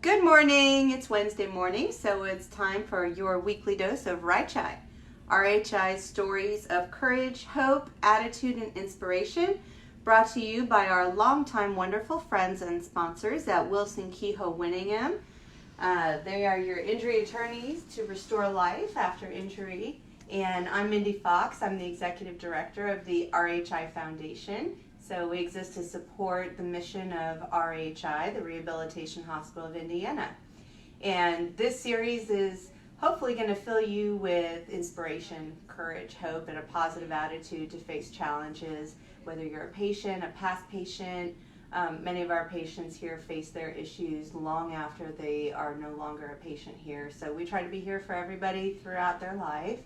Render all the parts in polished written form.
Good morning. It's Wednesday morning, so it's time for your weekly dose of RHI. RHI stories of courage, hope, attitude, and inspiration, brought to you by our longtime wonderful friends and sponsors at Wilson Kehoe Winningham. They are your injury attorneys to restore life after injury. And I'm Mindy Fox. I'm the executive director of the RHI Foundation. So we exist to support the mission of RHI, the Rehabilitation Hospital of Indiana. And this series is hopefully going to fill you with inspiration, courage, hope, and a positive attitude to face challenges, whether you're a patient, a past patient. Many of our patients here face their issues long after they are no longer a patient here. So we try to be here for everybody throughout their life.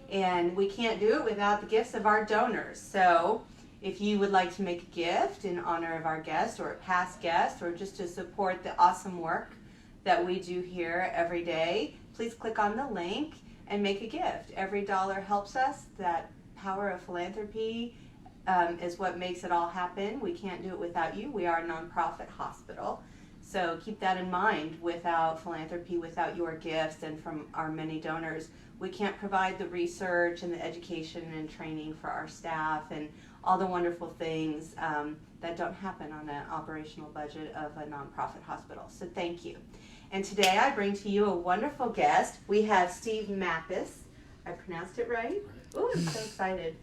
And we can't do it without the gifts of our donors. So if you would like to make a gift in honor of our guest or a past guest, or just to support the awesome work that we do here every day, please click on the link and make a gift. Every dollar helps us. That power of philanthropy is what makes it all happen. We can't do it without you. We are a nonprofit hospital. So keep that in mind. Without philanthropy, without your gifts, and from our many donors, we can't provide the research and the education and training for our staff and all the wonderful things that don't happen on an operational budget of a nonprofit hospital. So thank you. And today I bring to you a wonderful guest. We have Steve Mappis. I pronounced it right? Oh, I'm so excited.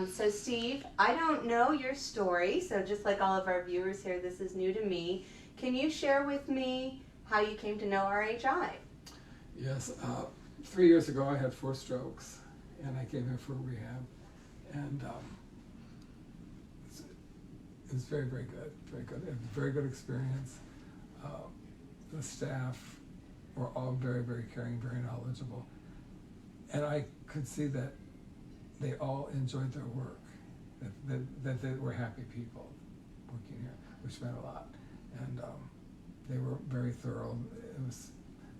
So Steve, I don't know your story, so just like all of our viewers here, this is new to me. Can you share with me how you came to know RHI? Yes, 3 years ago I had 4 strokes, and I came here for rehab, and it was very, very good, very good. It was a very good experience. The staff were all very, very caring, very knowledgeable, and I could see that they all enjoyed their work, that they were happy people working here, which meant a lot. And they were very thorough. It was,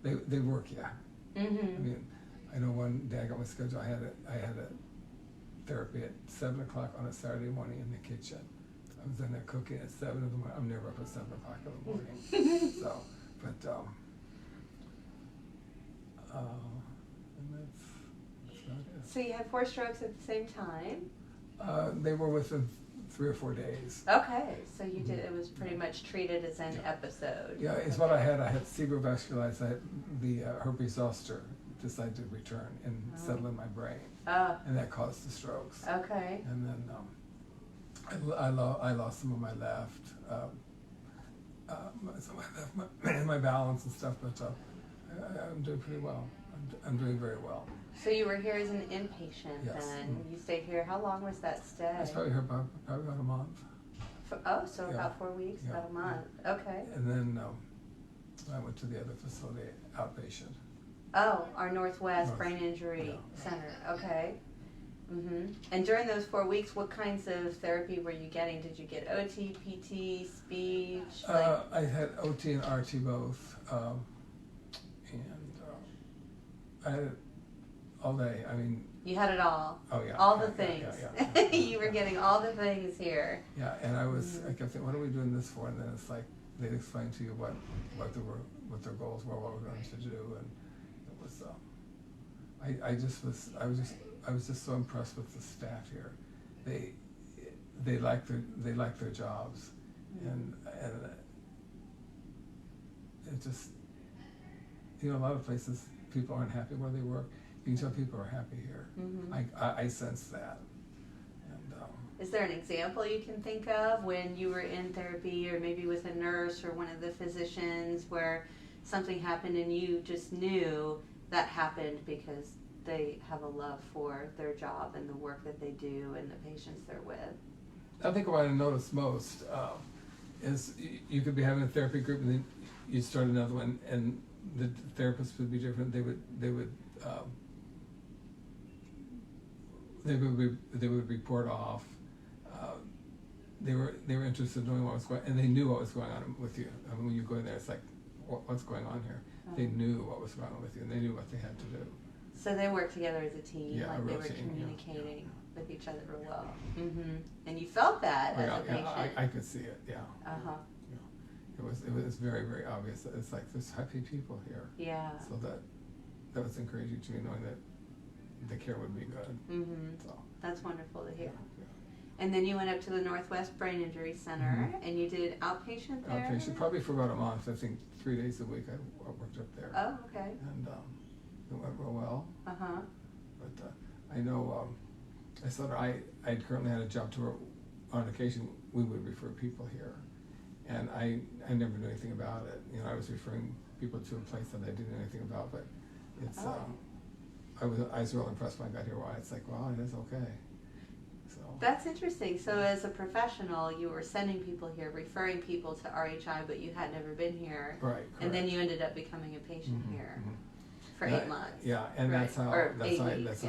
they work, yeah. Mm-hmm. I mean, I know one day I got my schedule. I had a therapy at 7 o'clock on a Saturday morning in the kitchen. I was in there cooking at 7 in the morning. I'm never up at 7 o'clock in the morning. So, but and that's about it. So you had 4 strokes at the same time? They were within 3 or 4 days. Okay, so you did. It was pretty much treated as an episode. Yeah, it's what I had. I had cerebrovasculitis. I had the herpes zoster decided to return and settle in my brain, and that caused the strokes. Okay. And then I lost some of my left, my balance and stuff, but I'm doing pretty well. I'm doing very well. So you were here as an inpatient, yes. Then? Mm-hmm. You stayed here. How long was that stay? I was probably here about a month. So yeah. About 4 weeks, yeah. About a month. Okay. And then I went to the other facility, outpatient. Oh, our Northwest Brain Injury Center. Okay. Mm-hmm. And during those 4 weeks, what kinds of therapy were you getting? Did you get OT, PT, speech? I had OT and RT both, and I had it all day. I mean. You had it all. Oh yeah. All the things. Yeah. You were getting all the things here. Yeah, and I kept thinking, what are we doing this for? And then it's like they'd explain to you what their goals were, what we're going to do, and it was. I was just so impressed with the staff here. They like their jobs, and it just, a lot of places people aren't happy where they work. You can tell people are happy here. Mm-hmm. I sense that. And, is there an example you can think of when you were in therapy, or maybe with a nurse or one of the physicians, where something happened and you just knew that happened because they have a love for their job and the work that they do and the patients they're with? I think what I noticed most is you could be having a therapy group and then you start another one, and the therapists would be different. They would report off. They were interested in knowing what was going on, and they knew what was going on with you. I mean, when you go in there, it's like, what's going on here? They knew what was going on with you, and they knew what they had to do. So they worked together as a team, yeah, like they were team, communicating with each other real well. Mm-hmm. And you felt that as a patient. I could see it, yeah. Uh-huh. it was very, very obvious that it's like there's happy people here. Yeah. So that was encouraging to me, knowing that the care would be good. Mm-hmm. So that's wonderful to hear. yeah. And then you went up to the Northwest Brain Injury Center, and you did outpatient there? Outpatient, probably for about a month. I think 3 days a week I worked up there. Oh, okay. And it went real well. Uh-huh. But I know I thought I currently had a job to where on occasion we would refer people here. And I never knew anything about it. You know, I was referring people to a place that I didn't know anything about, but it's I was real impressed when I got here. Why it's like, wow, it is okay. So that's interesting. So as a professional, you were sending people here, referring people to RHI, but you had never been here. Right. And then you ended up becoming a patient here for 8 months. Yeah, and right? that's how or that's 8 how weeks, I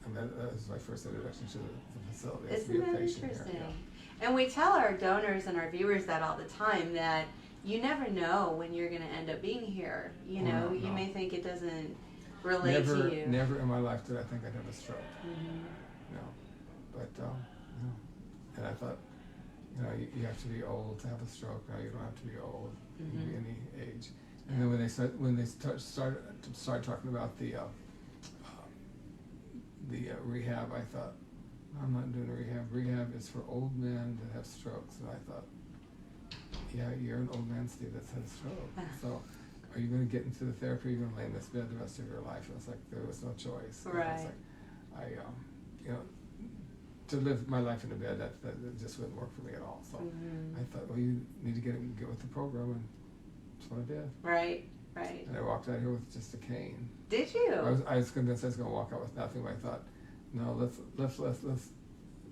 mean, that was my first introduction to the facility. Isn't that interesting? Here, yeah. And we tell our donors and our viewers that all the time, that you never know when you're going to end up being here. You know, No. you may think it doesn't relate to you. Never in my life did I think I'd have a stroke. Mm-hmm. No, but and I thought, you have to be old to have a stroke. No, you don't have to be old. You can be any age. And then when they started talking about the rehab, I thought, I'm not doing rehab. Rehab is for old men that have strokes. And I thought, yeah, you're an old man, Steve, that's had a stroke. So are you going to get into the therapy? Or are you going to lay in this bed the rest of your life? And it's like, there was no choice. Right. And it's like, to live my life in a bed, that just wouldn't work for me at all. So I thought, well, you need to get with the program, and that's what I did. Right, right. And I walked out here with just a cane. Did you? I was convinced I was going to walk out with nothing, but I thought, no, let's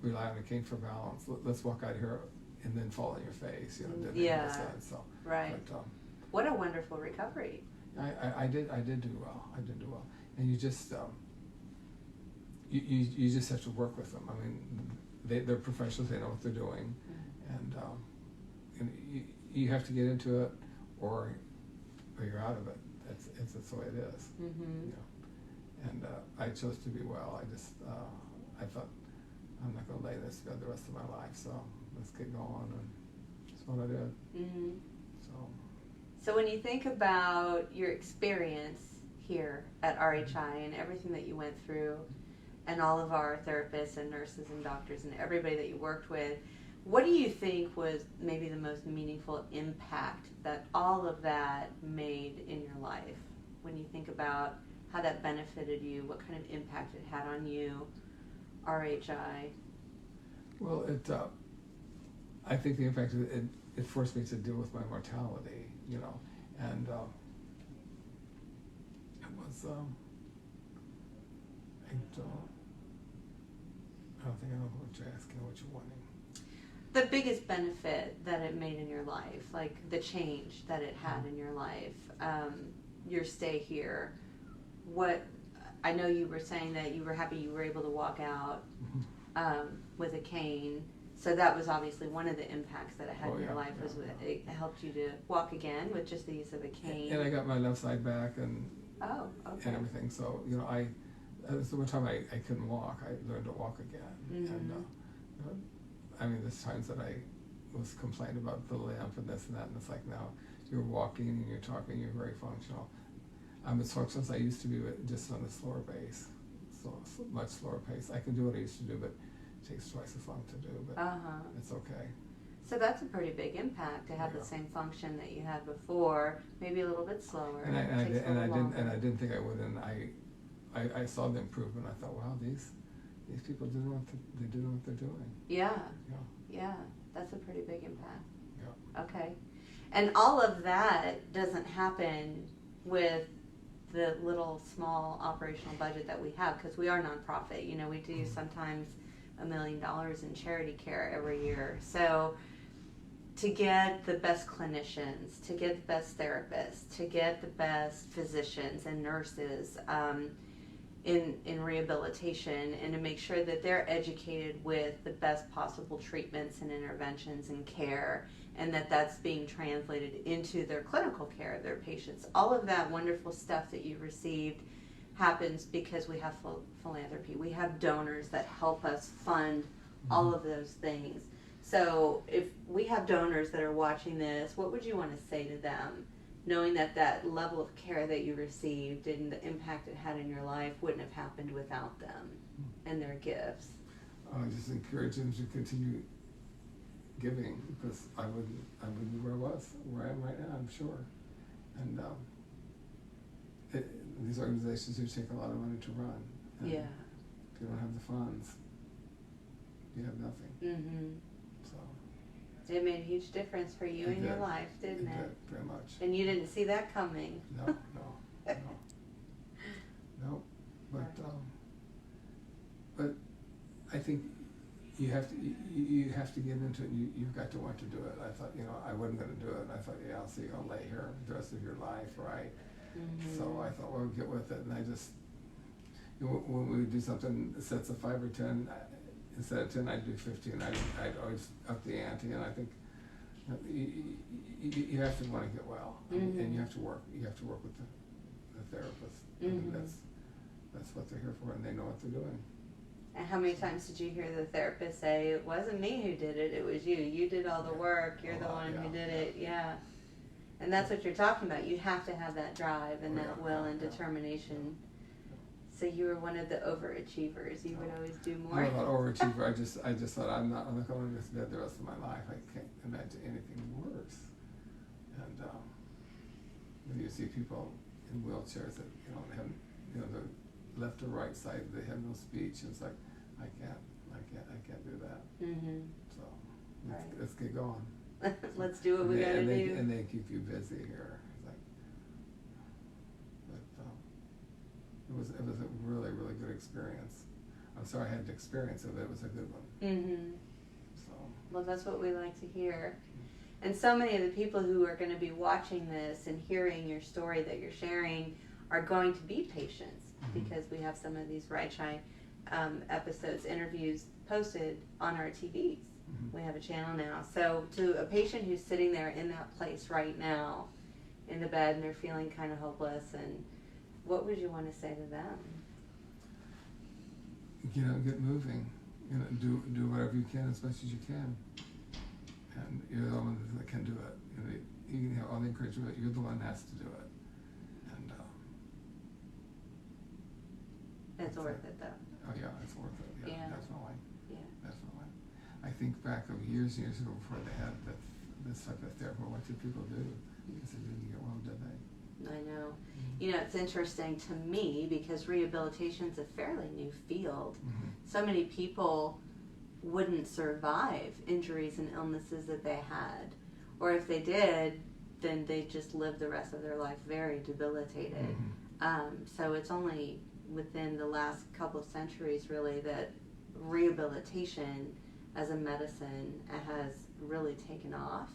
rely on a cane for balance. Let's walk out here and then fall on your face. It didn't make any sense. So, right. But, what a wonderful recovery. I did do well. I did do well, and you just you just have to work with them. I mean, they're professionals. They know what they're doing, and you have to get into it, or you're out of it. That's the way it is. And I chose to be well. I thought, I'm not going to lay in this bed the rest of my life, so let's get going, and that's what I did. So when you think about your experience here at RHI and everything that you went through, and all of our therapists and nurses and doctors and everybody that you worked with, what do you think was maybe the most meaningful impact that all of that made in your life? When you think about how that benefited you, what kind of impact it had on you, RHI? Well, I think the impact it forced me to deal with my mortality, and it was I don't think I know what you're asking, what you're wanting. The biggest benefit that it made in your life, like the change that it had in your life, your stay here. What I know you were saying that you were happy you were able to walk out with a cane. So that was obviously one of the impacts that it had in your life, was it helped you to walk again with just the use of a cane. And I got my left side back and and everything. So that was the one time I couldn't walk. I learned to walk again. And there's times that I was complaining about the limp and this and that, and it's like, now you're walking and you're talking, you're very functional. I'm as functional as I used to be, but just on a slower pace, so much slower pace. I can do what I used to do, but it takes twice as long to do, but it's okay. So that's a pretty big impact to have the same function that you had before, maybe a little bit slower. And I didn't think I would, and I saw the improvement. I thought, wow, these people do know what they're doing. Yeah, that's a pretty big impact. Yeah. Okay, and all of that doesn't happen with the little small operational budget that we have, because we are nonprofit. We do sometimes $1 million in charity care every year. So to get the best clinicians, to get the best therapists, to get the best physicians and nurses in rehabilitation, and to make sure that they're educated with the best possible treatments and interventions and care, and that's being translated into their clinical care of their patients. All of that wonderful stuff that you've received happens because we have philanthropy. We have donors that help us fund all of those things. So if we have donors that are watching this, what would you want to say to them, knowing that that level of care that you received and the impact it had in your life wouldn't have happened without them and their gifts? Just encourage them to continue giving, because I wouldn't be where I am right now, I'm sure. And these organizations do take a lot of money to run. And Yeah. if you don't have the funds, you have nothing. Mm-hmm. So It made a huge difference for you in your life, didn't it? It did, very much. And you didn't see that coming. No. But I think you have to get into it. You've got to want to do it. I thought, I wasn't going to do it. And I thought, yeah, I'll see you all lay here the rest of your life, right? Mm-hmm. So I thought, well, get with it. And I just, when we do something that sets a 5 or 10, instead of 10, I'd do 15. I'd always up the ante. And I think you have to want to get well, mm-hmm. and you have to work. You have to work with the therapist. Mm-hmm. And that's what they're here for, and they know what they're doing. And how many times did you hear the therapist say, it wasn't me who did it, it was you. You did all the work, you're the one who did it, yeah. And that's what you're talking about. You have to have that drive and that will and determination. So you were one of the overachievers. You would always do more. I'm not an overachiever. I just thought I'm not going to go to bed the rest of my life. I can't imagine anything worse. And when you see people in wheelchairs that have the left or right side, they have no speech. It's like I can't do that. Mm-hmm. So let's get going. Let's do what we got to do. And they keep you busy here. It's like, but it was a really, really good experience. I'm sorry I had to experience it, but it was a good one. Mm-hmm. So. Well, that's what we like to hear. And so many of the people who are going to be watching this and hearing your story that you're sharing are going to be patients, mm-hmm. because we have some of these RHI episodes, interviews posted on our TVs. Mm-hmm. We have a channel now. So to a patient who's sitting there in that place right now in the bed and they're feeling kind of hopeless, and what would you want to say to them? Get moving. Do whatever you can as much as you can. And you're the one that can do it. You can have all the encouragement. You're the one that has to do it. And it's worth it, though. Oh yeah, it's worth it. Yeah. Definitely. Yeah. Definitely. I think back of years and years ago before they had this type of therapy. What did people do? Because they didn't get well, did they? I know. Mm-hmm. It's interesting to me because rehabilitation is a fairly new field. Mm-hmm. So many people wouldn't survive injuries and illnesses that they had. Or if they did, then they just lived the rest of their life very debilitated. Mm-hmm. So it's only within the last couple of centuries, really, that rehabilitation as a medicine has really taken off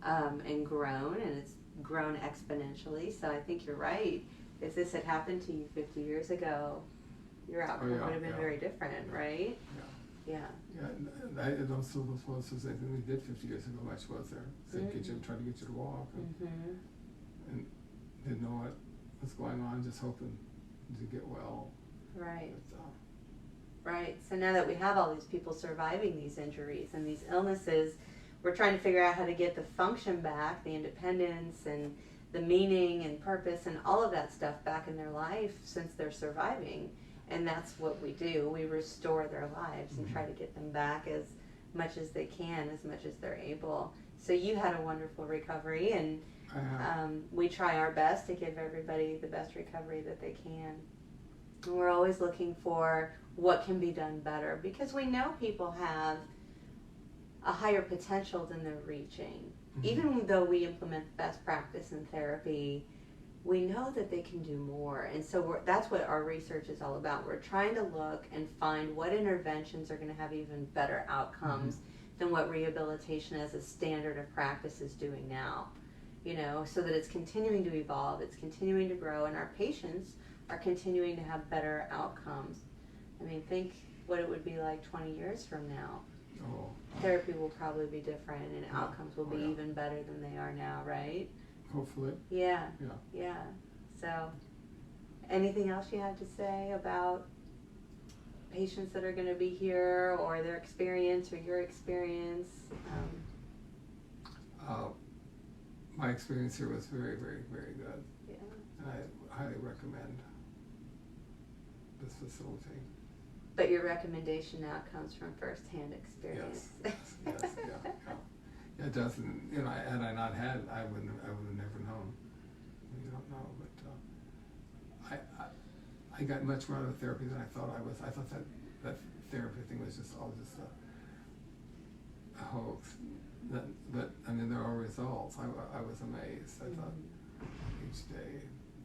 and grown, and it's grown exponentially. So I think you're right. If this had happened to you 50 years ago, your outcome would have been very different, right? Yeah. I don't still the closest anything we did 50 years ago much was there. So mm-hmm. Try to get you to walk. And didn't know what was going on, just hoping to get well. Right. Right. So now that we have all these people surviving these injuries and these illnesses, we're trying to figure out how to get the function back, the independence and the meaning and purpose and all of that stuff back in their life since they're surviving. And that's what we do. We restore their lives and try to get them back as much as they can, as much as they're able. So you had a wonderful recovery, and we try our best to give everybody the best recovery that they can. And we're always looking for what can be done better, because we know people have a higher potential than they're reaching. Mm-hmm. Even though we implement best practice in therapy, we know that they can do more. And so that's what our research is all about. We're trying to look and find what interventions are going to have even better outcomes than what rehabilitation as a standard of practice is doing now. So that it's continuing to evolve, it's continuing to grow, and our patients are continuing to have better outcomes. I mean, think what it would be like 20 years from now. Oh. Therapy will probably be different, and outcomes will be even better than they are now, right? Hopefully. Yeah. So, anything else you have to say about patients that are going to be here, or their experience or your experience? My experience here was very, very, very good. Yeah. And I highly recommend this facility. But your recommendation now comes from firsthand experience. Yes, yeah. It doesn't, had I not had, I would have never known. You don't know, but I got much more out of therapy than I thought I was. I thought that therapy thing was just all just a hoax. But I mean, there are results. I was amazed. I thought each day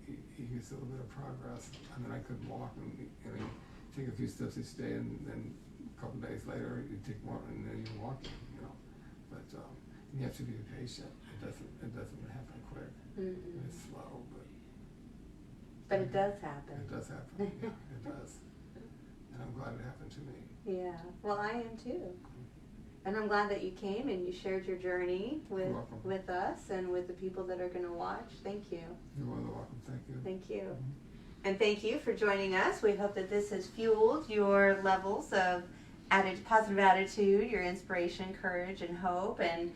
you see a little bit of progress. I mean, I couldn't walk, and take a few steps each day, and then a couple of days later you take more, and then you're walking. But you have to be patient. It doesn't happen quick. Mm-hmm. It's slow, but it does happen. It does happen. Yeah, it does. And I'm glad it happened to me. Yeah. Well, I am too. And I'm glad that you came and you shared your journey with us and with the people that are going to watch. Thank you. You're more than welcome. Thank you. Thank you. Mm-hmm. And thank you for joining us. We hope that this has fueled your levels of positive attitude, your inspiration, courage, and hope. And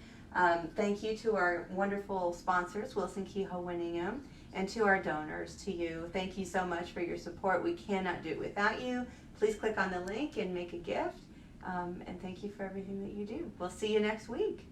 thank you to our wonderful sponsors, Wilson Kehoe Winningham, and to our donors, to you. Thank you so much for your support. We cannot do it without you. Please click on the link and make a gift. And thank you for everything that you do. We'll see you next week.